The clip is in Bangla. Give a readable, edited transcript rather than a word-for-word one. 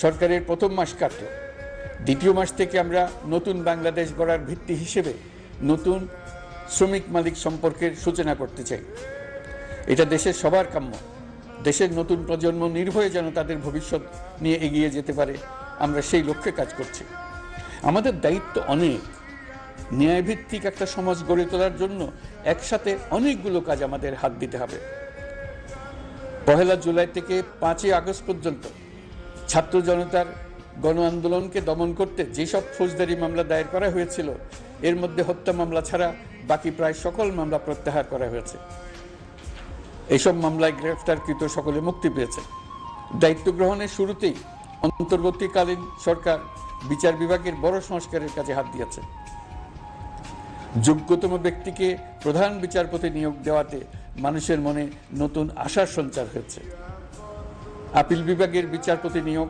সরকারের প্রথম মাস কাটল। দ্বিতীয় মাস থেকে আমরা নতুন বাংলাদেশ গড়ার ভিত্তি হিসেবে নতুন শ্রমিক মালিক সম্পর্কের সূচনা করতে চাই। এটা দেশের সবার কাম্য। দেশের নতুন প্রজন্ম নির্ভয়ে যেন তাদের ভবিষ্যৎ নিয়ে এগিয়ে যেতে পারে, আমরা সেই লক্ষ্যে কাজ করছি। আমাদের দায়িত্ব অনেক। ন্যায়ভিত্তিক একটা সমাজ গড়ে তোলার জন্য একসাথে অনেকগুলো কাজ আমাদের হাত দিতে হবে। 1 জুলাই থেকে 5 আগস্ট পর্যন্ত ছাত্র জনতার গণ আন্দোলনকে দমন করতে যেসব ফৌজদারি মামলা দায়ের করা হয়েছিল, এর মধ্যে হত্যা মামলা ছাড়া বাকি প্রায় সকল মামলা প্রত্যাহার করা হয়েছে। এইসব মামলায় গ্রেফতারকৃত সকলে মুক্তি পেয়েছে। দায়িত্ব গ্রহণের শুরুতেই অন্তর্বর্তীকালীন সরকার বিচার বিভাগের বড় সংস্কারের কাজে হাত দিয়েছে। যোগ্যতম ব্যক্তিকে প্রধান বিচারপতি নিয়োগ দেওয়াতে মানুষের মনে নতুন আশার সঞ্চার হয়েছে। আপিল বিভাগের বিচারপতি নিয়োগ